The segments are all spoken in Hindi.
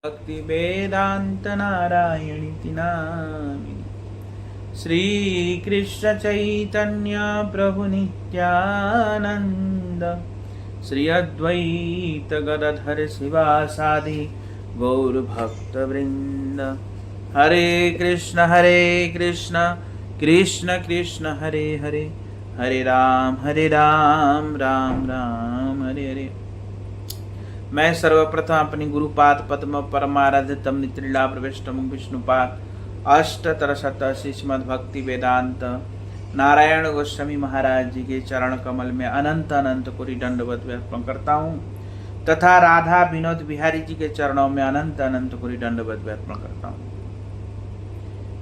भक्ति वेदांत नारायणीति नामिनि। श्री कृष्ण चैतन्य प्रभु नित्यानंद, श्री अद्वैत गदाधर शिवासादि गौर भक्त वृंद। हरे कृष्ण कृष्ण कृष्ण हरे हरे, हरे राम राम राम हरे हरे। मैं सर्वप्रथम अपनी गुरुपाद पद्म परमाराध्यतम नित्रीला प्रविष्टम विष्णुपाद अष्टतर शतशी श्रीमद् भक्ति वेदांत नारायण गोस्वामी महाराज जी के चरण कमल में अनंत अनंत कोटि दंडवत अर्पण करता हूँ, तथा राधा विनोद बिहारी जी के चरणों में अनंत अनंत कोटि दंडवत अर्पण करता हूँ।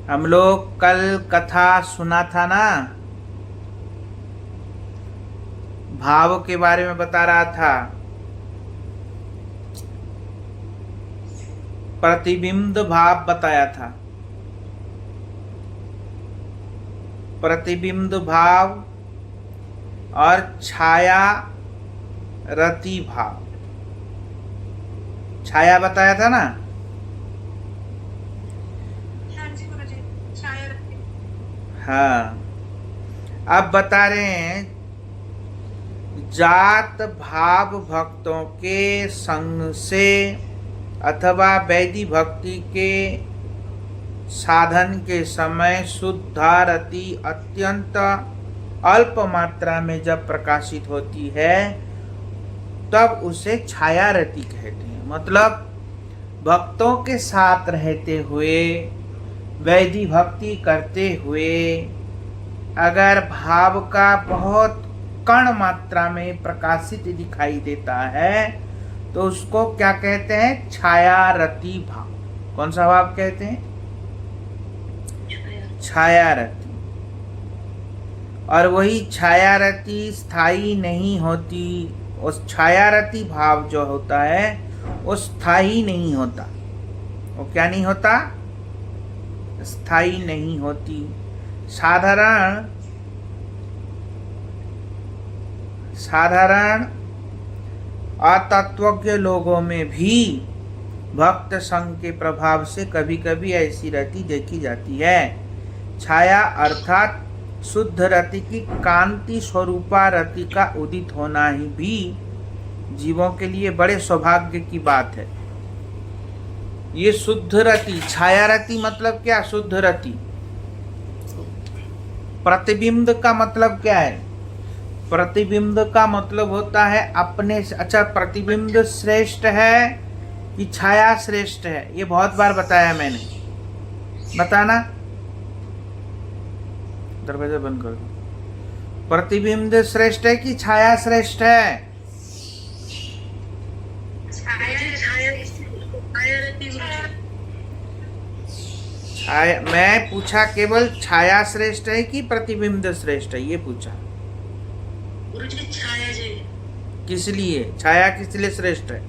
हम लोग कल कथा सुना था ना, भाव के बारे में बता रहा था। प्रतिबिंब भाव बताया था, प्रतिबिंब भाव और छाया रति भाव। छाया बताया था ना। हाँ जी गुरुजी, छाया रति। हाँ, अब बता रहे हैं जात भाव भक्तों के संग से अथवा वैधि भक्ति के साधन के समय शुद्धारति अत्यंत अल्प मात्रा में जब प्रकाशित होती है तब उसे छायारति कहते हैं। मतलब भक्तों के साथ रहते हुए, वैधि भक्ति करते हुए अगर भाव का बहुत कण मात्रा में प्रकाशित दिखाई देता है तो उसको क्या कहते हैं? छायारति भाव। कौन सा भाव कहते हैं? छायारति। और वही छायारति स्थायी नहीं होती। उस छायारति भाव जो होता है वो स्थायी नहीं होता। वो क्या नहीं होता? स्थायी नहीं होती। साधारण अतत्वज्ञ लोगों में भी भक्त संग के प्रभाव से कभी कभी ऐसी रति देखी जाती है। छाया अर्थात शुद्ध रति की कांति स्वरूपा रति का उदित होना ही भी जीवों के लिए बड़े सौभाग्य की बात है। ये शुद्ध रति, छाया रति मतलब क्या? शुद्ध रति। प्रतिबिंब का मतलब क्या है? प्रतिबिंब का मतलब होता है अपने। अच्छा, प्रतिबिंब श्रेष्ठ है कि छाया श्रेष्ठ है? ये बहुत बार बताया मैंने। बताना, दरवाजा बंद कर दो। प्रतिबिंब श्रेष्ठ है कि छाया श्रेष्ठ है? छाया। मैं पूछा केवल छाया श्रेष्ठ है कि प्रतिबिंब श्रेष्ठ है, ये पूछा। गुरुजी छाया जी। किस लिए? छाया किस लिए श्रेष्ठ है?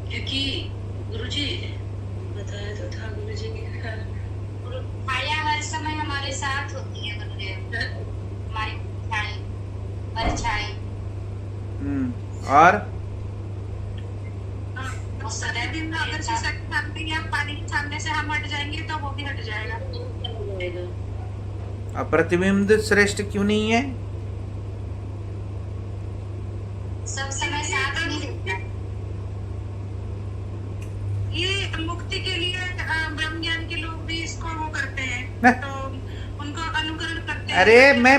क्योंकि गुरुजी बताया तो था गुरुजी की छाया हर समय हमारे साथ होती है गुरुदेव। हमारी छाई, परछाई। और वो सदैव दिन में अगर सामने या पानी के सामने से हम हट जाएंगे तो वो भी हट जाएगा। अब प्रतिबिंब श्रेष्ठ क्यों नहीं है? सब समय साथ नहीं रहता। ये मुक्ति के लिए ब्रह्म ज्ञान के लोग भी इसको वो करते हैं, तो उनको अनुकरण करते हैं। अरे मैं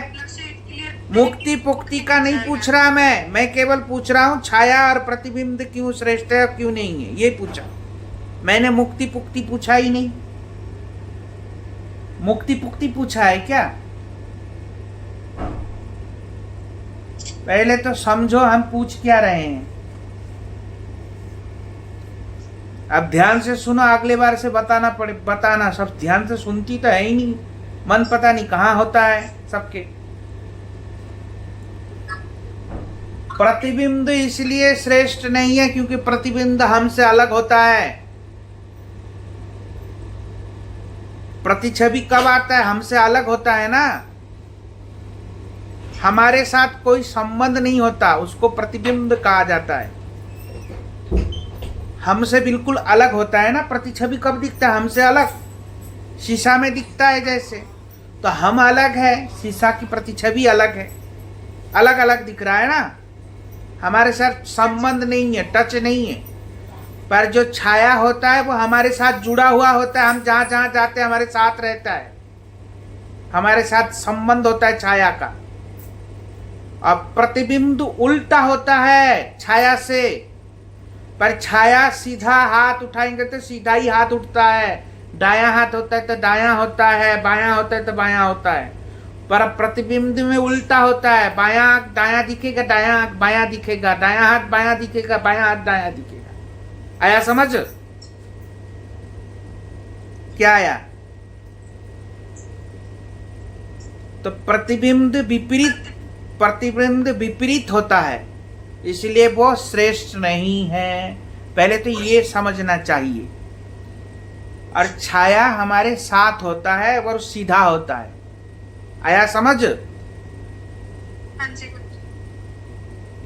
मुक्ति पुक्ति का नहीं पूछ रहा, मैं केवल पूछ रहा हूँ छाया और प्रतिबिंब क्यों श्रेष्ठ है और क्यों नहीं है, ये पूछा। मैंने मुक्ति पुक्ति पूछा ही नहीं। मुक्ति पुक्ति पूछा है क्या? पहले तो समझो हम पूछ क्या रहे हैं। अब ध्यान से सुनो, अगले बार से बताना। सब ध्यान से सुनती तो है ही नहीं, मन पता नहीं कहाँ होता है सबके। प्रतिबिंब इसलिए श्रेष्ठ नहीं है क्योंकि प्रतिबिंब हमसे अलग होता है। प्रतिछवि कब आता है? हमसे अलग होता है ना। हमारे साथ कोई संबंध नहीं होता, उसको प्रतिबिंब कहा जाता है। हमसे बिल्कुल अलग होता है ना, प्रतिछवि कब दिखता है हमसे अलग? शीशा में दिखता है जैसे, तो हम अलग है, शीशा की प्रतिछवि अलग है, अलग अलग दिख रहा है ना, हमारे साथ संबंध नहीं है, टच नहीं है। पर जो छाया होता है वो हमारे साथ जुड़ा हुआ होता है, हम जहां जहां जाते हैं हमारे साथ रहता है, हमारे साथ संबंध होता है छाया का। अब प्रतिबिंब उल्टा होता है छाया से, पर छाया सीधा हाथ उठाएंगे तो सीधा ही हाथ उठता है, दायां हाथ होता है तो दायां होता है, बायां होता है तो बायां होता है। पर प्रतिबिंब में उल्टा होता है, बायां आंख दायां दिखेगा, दायां आंख बायां दिखेगा, दायां हाथ बायां दिखेगा, बायां हाथ दायां दिखेगा। आया समझ? क्या आया? तो प्रतिबिंब विपरीत होता है, इसलिए वो श्रेष्ठ नहीं है, पहले तो ये समझना चाहिए। और छाया हमारे साथ होता है और सीधा होता है। आया समझ?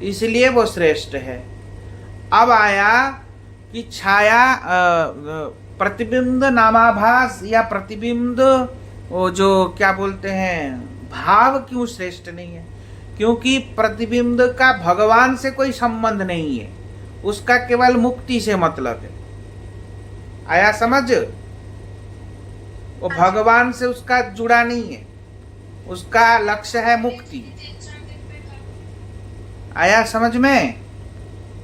इसलिए वो श्रेष्ठ है। अब आया कि छाया प्रतिबिंब नामाभास या प्रतिबिंब वो जो क्या बोलते हैं भाव क्यों श्रेष्ठ नहीं है? क्योंकि प्रतिबिंब का भगवान से कोई संबंध नहीं है, उसका केवल मुक्ति से मतलब है। आया समझ? वो भगवान से उसका जुड़ा नहीं है, उसका लक्ष्य है मुक्ति। आया समझ में?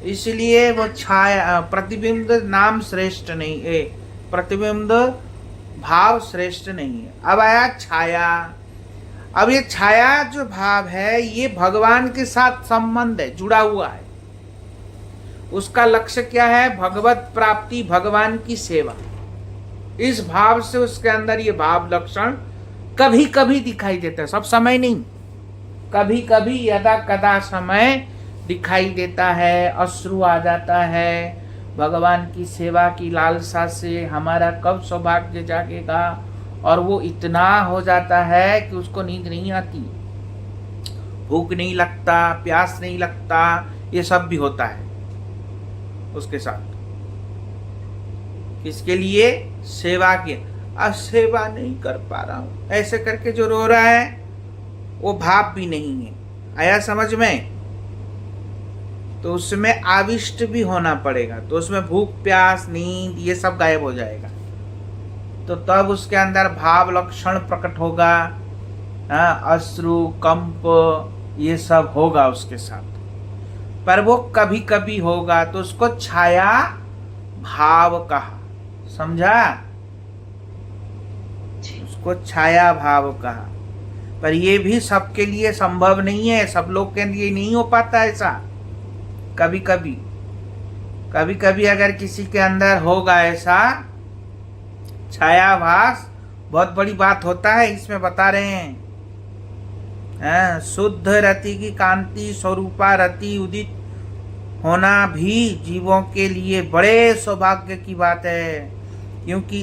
इसलिए वो छाया प्रतिबिंब नाम श्रेष्ठ नहीं है, प्रतिबिंब भाव श्रेष्ठ नहीं है। अब आया छाया। अब ये छाया जो भाव है ये भगवान के साथ संबंध है, जुड़ा हुआ है। उसका लक्ष्य क्या है? भगवत प्राप्ति, भगवान की सेवा। इस भाव से उसके अंदर ये भाव लक्षण कभी कभी दिखाई देता है, सब समय नहीं, कभी कभी यदा कदा समय दिखाई देता है। अश्रु आ जाता है, भगवान की सेवा की लालसा से हमारा कब सौभाग्य जागेगा, और वो इतना हो जाता है कि उसको नींद नहीं आती, भूख नहीं लगता, प्यास नहीं लगता, ये सब भी होता है उसके साथ। किसके लिए? सेवा के। अब सेवा नहीं कर पा रहा हूं ऐसे करके जो रो रहा है वो भाव भी नहीं है। आया समझ में? तो उसमें आविष्ट भी होना पड़ेगा, तो उसमें भूख प्यास नींद ये सब गायब हो जाएगा, तो तब उसके अंदर भाव लक्षण प्रकट होगा। अश्रु कंप ये सब होगा उसके साथ, पर वो कभी कभी होगा, तो उसको छाया भाव कहा। समझा? उसको छाया भाव कहा। पर ये भी सबके लिए संभव नहीं है, सब लोग के लिए नहीं हो पाता ऐसा। कभी कभी अगर किसी के अंदर होगा ऐसा छायाभास, बहुत बड़ी बात होता है, इसमें बता रहे हैं। शुद्ध रति की कांति स्वरूपा रति उदित होना भी जीवों के लिए बड़े सौभाग्य की बात है, क्योंकि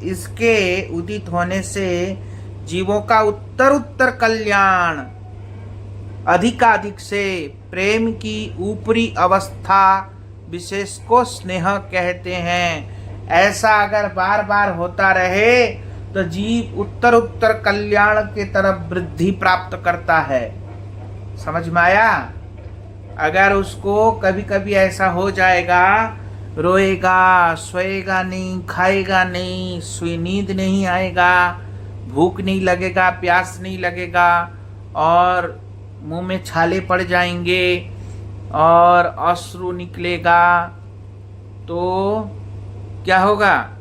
इसके उदित होने से जीवों का उत्तर कल्याण अधिकाधिक से प्रेम की ऊपरी अवस्था विशेष को स्नेह कहते हैं। ऐसा अगर बार बार होता रहे तो जीव उत्तर कल्याण के तरफ वृद्धि प्राप्त करता है। समझ में आया? अगर उसको कभी कभी ऐसा हो जाएगा, रोएगा, सोएगा नहीं, खाएगा नहीं, नींद नहीं आएगा, भूख नहीं लगेगा, प्यास नहीं लगेगा, और मुंह में छाले पड़ जाएंगे और अश्रु निकलेगा, तो क्या होगा?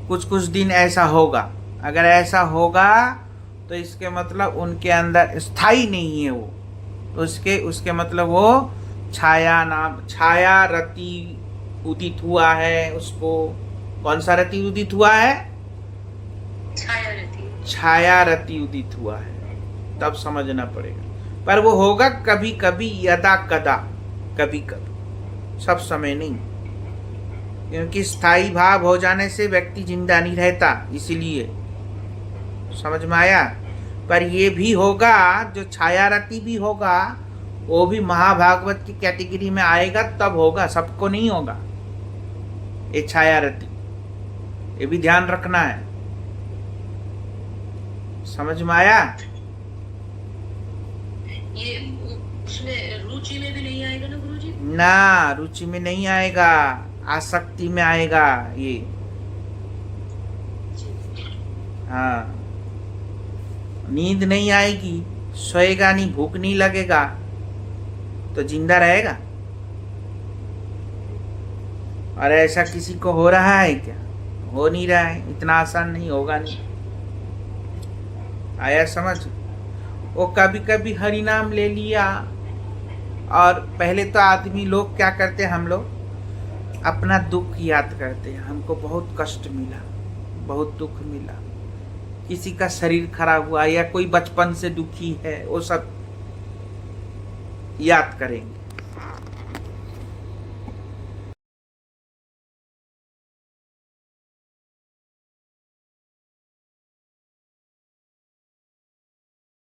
कुछ दिन ऐसा होगा। अगर ऐसा होगा तो इसके मतलब उनके अंदर स्थायी नहीं है वो, तो उसके मतलब वो छाया रति उदित हुआ है। उसको कौन सा रति उदित हुआ है? छाया रति उदित हुआ है, तब समझना पड़ेगा। पर वो होगा कभी कभी, यदा कदा, कभी कभी, सब समय नहीं, क्योंकि स्थायी भाव हो जाने से व्यक्ति जिंदा नहीं रहता, इसीलिए। समझ में आया? पर ये भी होगा, जो छाया रति भी होगा, वो भी महाभागवत की कैटेगरी में आएगा, तब होगा, सबको नहीं होगा। ये छाया रति, ये भी ध्यान रखना है। समझ में आया? ये उसमें रुचि में भी नहीं आएगा ना गुरुजी? ना, रुचि में नहीं आएगा, आसक्ति में आएगा ये। हाँ, नींद नहीं आएगी, सोएगा नहीं, भूख नहीं लगेगा तो जिंदा रहेगा? और ऐसा किसी को हो रहा है क्या? हो नहीं रहा है, इतना आसान नहीं होगा नहीं। आया समझ? वो कभी कभी हरि नाम ले लिया, और पहले तो आदमी लोग क्या करते हैं, हम लोग अपना दुख याद करते हैं, हमको बहुत कष्ट मिला, बहुत दुख मिला, किसी का शरीर खराब हुआ या कोई बचपन से दुखी है, वो सब याद करेंगे।